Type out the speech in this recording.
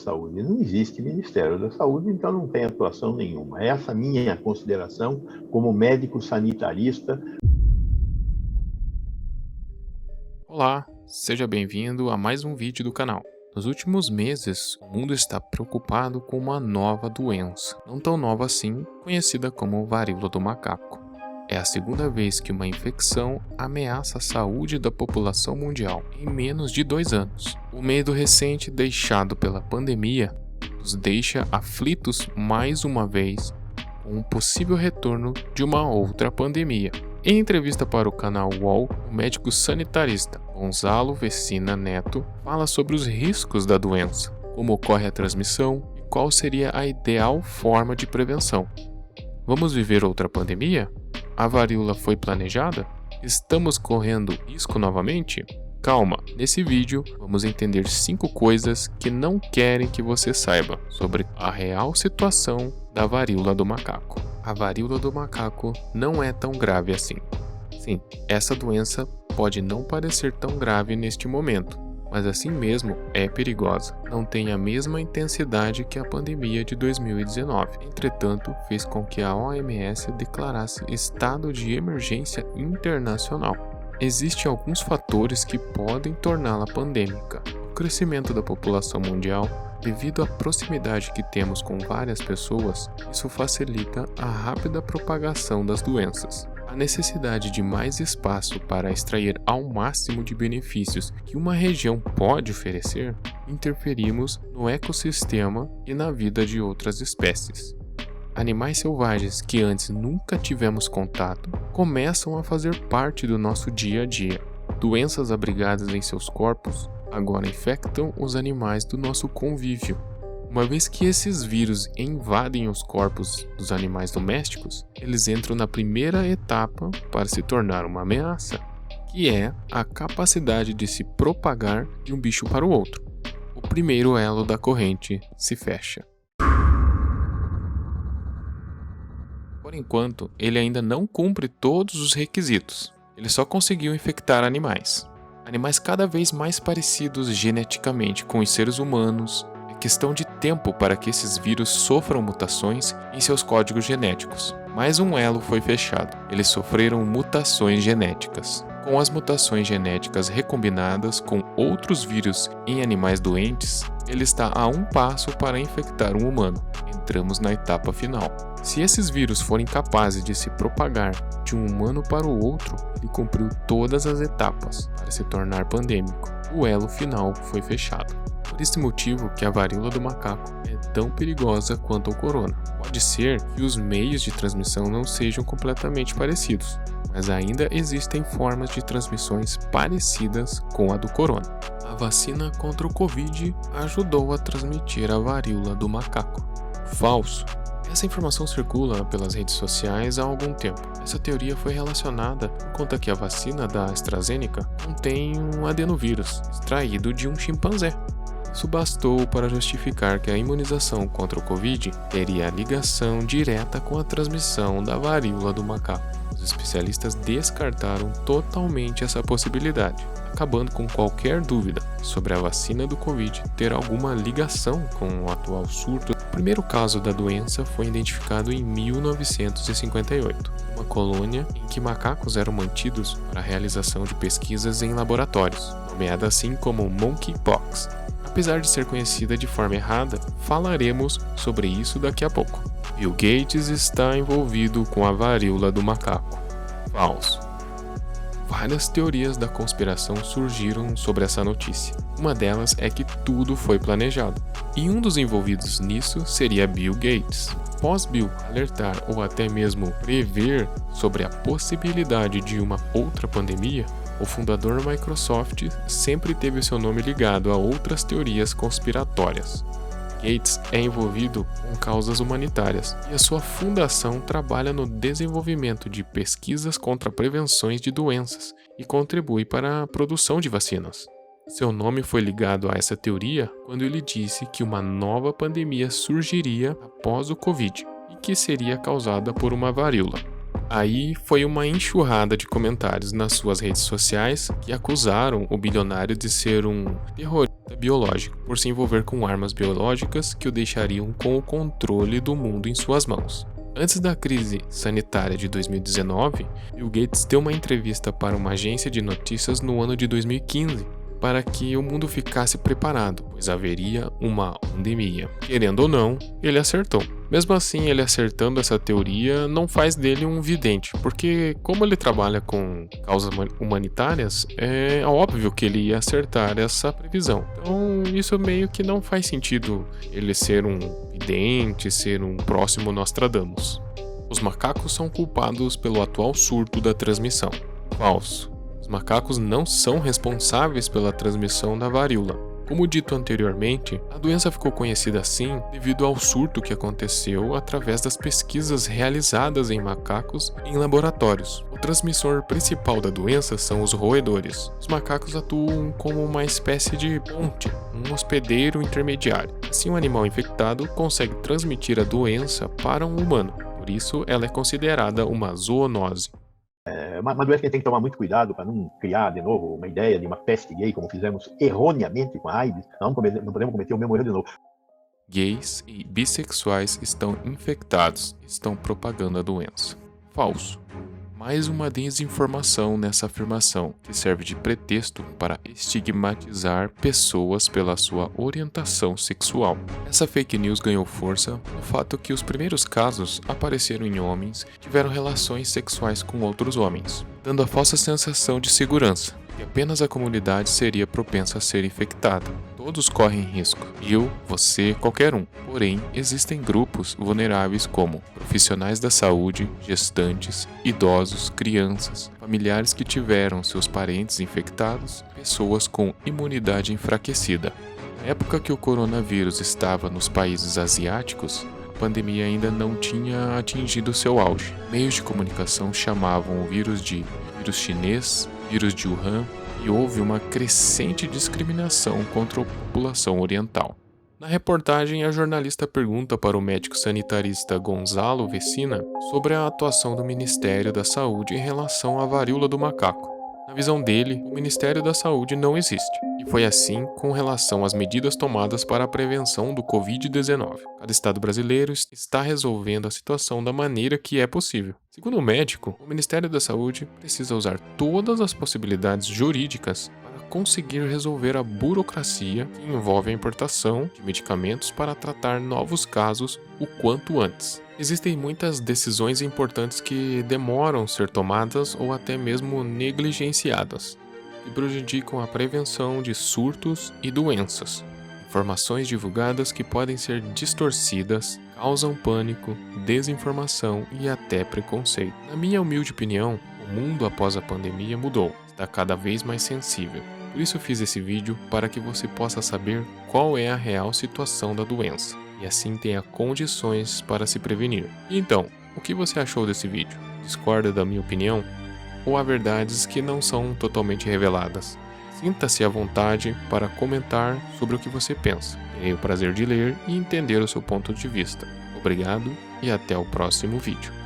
Saúde. Não existe Ministério da Saúde, então não tem atuação nenhuma. Essa é a minha consideração como médico sanitarista. Olá, seja bem-vindo a mais um vídeo do canal. Nos últimos meses, o mundo está preocupado com uma nova doença, não tão nova assim, conhecida como varíola do macaco. É a segunda vez que uma infecção ameaça a saúde da população mundial em menos de 2 anos. O medo recente deixado pela pandemia nos deixa aflitos mais uma vez com um possível retorno de uma outra pandemia. Em entrevista para o canal UOL, o médico sanitarista Gonzalo Vecina Neto fala sobre os riscos da doença, como ocorre a transmissão e qual seria a ideal forma de prevenção. Vamos viver outra pandemia? A varíola foi planejada? Estamos correndo risco novamente? Calma, nesse vídeo vamos entender 5 coisas que não querem que você saiba sobre a real situação da varíola do macaco. A varíola do macaco não é tão grave assim. Sim, essa doença pode não parecer tão grave neste momento, mas assim mesmo é perigosa. Não tem a mesma intensidade que a pandemia de 2019. Entretanto, fez com que a OMS declarasse estado de emergência internacional. Existem alguns fatores que podem torná-la pandêmica. O crescimento da população mundial, devido à proximidade que temos com várias pessoas, isso facilita a rápida propagação das doenças. A necessidade de mais espaço para extrair ao máximo de benefícios que uma região pode oferecer, interferimos no ecossistema e na vida de outras espécies. Animais selvagens que antes nunca tivemos contato começam a fazer parte do nosso dia a dia. Doenças abrigadas em seus corpos agora infectam os animais do nosso convívio. Uma vez que esses vírus invadem os corpos dos animais domésticos, eles entram na primeira etapa para se tornar uma ameaça, que é a capacidade de se propagar de um bicho para o outro. O primeiro elo da corrente se fecha. Por enquanto, ele ainda não cumpre todos os requisitos. Ele só conseguiu infectar animais. Animais cada vez mais parecidos geneticamente com os seres humanos. É questão de tempo para que esses vírus sofram mutações em seus códigos genéticos. Mais um elo foi fechado. Eles sofreram mutações genéticas. Com as mutações genéticas recombinadas com outros vírus em animais doentes, ele está a um passo para infectar um humano. Entramos na etapa final. Se esses vírus forem capazes de se propagar de um humano para o outro, ele cumpriu todas as etapas para se tornar pandêmico. O elo final foi fechado. Por esse motivo que a varíola do macaco é tão perigosa quanto o corona. Pode ser que os meios de transmissão não sejam completamente parecidos, mas ainda existem formas de transmissões parecidas com a do corona. A vacina contra o Covid ajudou a transmitir a varíola do macaco. Falso. Essa informação circula pelas redes sociais há algum tempo. Essa teoria foi relacionada por conta que a vacina da AstraZeneca contém um adenovírus extraído de um chimpanzé. Isso bastou para justificar que a imunização contra o Covid teria ligação direta com a transmissão da varíola do macaco. Os especialistas descartaram totalmente essa possibilidade, acabando com qualquer dúvida sobre a vacina do Covid ter alguma ligação com o atual surto. O primeiro caso da doença foi identificado em 1958, uma colônia em que macacos eram mantidos para a realização de pesquisas em laboratórios, nomeada assim como monkeypox. Apesar de ser conhecida de forma errada, falaremos sobre isso daqui a pouco. Bill Gates está envolvido com a varíola do macaco. Falso. Várias teorias da conspiração surgiram sobre essa notícia. Uma delas é que tudo foi planejado, e um dos envolvidos nisso seria Bill Gates. Após Bill alertar ou até mesmo prever sobre a possibilidade de uma outra pandemia, o fundador da Microsoft sempre teve seu nome ligado a outras teorias conspiratórias. Gates é envolvido com causas humanitárias e a sua fundação trabalha no desenvolvimento de pesquisas contra prevenções de doenças e contribui para a produção de vacinas. Seu nome foi ligado a essa teoria quando ele disse que uma nova pandemia surgiria após o Covid e que seria causada por uma varíola. Aí foi uma enxurrada de comentários nas suas redes sociais que acusaram o bilionário de ser um terrorista biológico por se envolver com armas biológicas que o deixariam com o controle do mundo em suas mãos. Antes da crise sanitária de 2019, Bill Gates deu uma entrevista para uma agência de notícias no ano de 2015 para que o mundo ficasse preparado, pois haveria uma pandemia. Querendo ou não, ele acertou. Mesmo assim, ele acertando essa teoria não faz dele um vidente, porque como ele trabalha com causas humanitárias, é óbvio que ele ia acertar essa previsão. Então, isso meio que não faz sentido ele ser um vidente, ser um próximo Nostradamus. Os macacos são culpados pelo atual surto da transmissão. Falso. Os macacos não são responsáveis pela transmissão da varíola. Como dito anteriormente, a doença ficou conhecida assim devido ao surto que aconteceu através das pesquisas realizadas em macacos em laboratórios. O transmissor principal da doença são os roedores. Os macacos atuam como uma espécie de ponte, um hospedeiro intermediário. Assim, um animal infectado consegue transmitir a doença para um humano. Por isso, ela é considerada uma zoonose. É uma doença que a gente tem que tomar muito cuidado para não criar de novo uma ideia de uma peste gay, como fizemos erroneamente com a AIDS. Não podemos cometer o mesmo erro de novo. Gays e bissexuais estão infectados, estão propagando a doença. Falso. Mais uma desinformação nessa afirmação, que serve de pretexto para estigmatizar pessoas pela sua orientação sexual. Essa fake news ganhou força no fato que os primeiros casos apareceram em homens que tiveram relações sexuais com outros homens, dando a falsa sensação de segurança, que apenas a comunidade seria propensa a ser infectada. Todos correm risco. Eu, você, qualquer um. Porém, existem grupos vulneráveis como profissionais da saúde, gestantes, idosos, crianças, familiares que tiveram seus parentes infectados, pessoas com imunidade enfraquecida. Na época que o coronavírus estava nos países asiáticos, a pandemia ainda não tinha atingido seu auge. Meios de comunicação chamavam o vírus de vírus chinês, vírus de Wuhan, e houve uma crescente discriminação contra a população oriental. Na reportagem, a jornalista pergunta para o médico sanitarista Gonzalo Vecina sobre a atuação do Ministério da Saúde em relação à varíola do macaco. Na visão dele, o Ministério da Saúde não existe, e foi assim com relação às medidas tomadas para a prevenção do Covid-19. Cada estado brasileiro está resolvendo a situação da maneira que é possível. Segundo o médico, o Ministério da Saúde precisa usar todas as possibilidades jurídicas para conseguir resolver a burocracia que envolve a importação de medicamentos para tratar novos casos o quanto antes. Existem muitas decisões importantes que demoram a ser tomadas ou até mesmo negligenciadas, que prejudicam a prevenção de surtos e doenças. Informações divulgadas que podem ser distorcidas, causam pânico, desinformação e até preconceito. Na minha humilde opinião, o mundo após a pandemia mudou, está cada vez mais sensível. Por isso fiz esse vídeo para que você possa saber qual é a real situação da doença e assim tenha condições para se prevenir. E então, o que você achou desse vídeo? Discorda da minha opinião? Ou há verdades que não são totalmente reveladas? Sinta-se à vontade para comentar sobre o que você pensa. Terei o prazer de ler e entender o seu ponto de vista. Obrigado e até o próximo vídeo.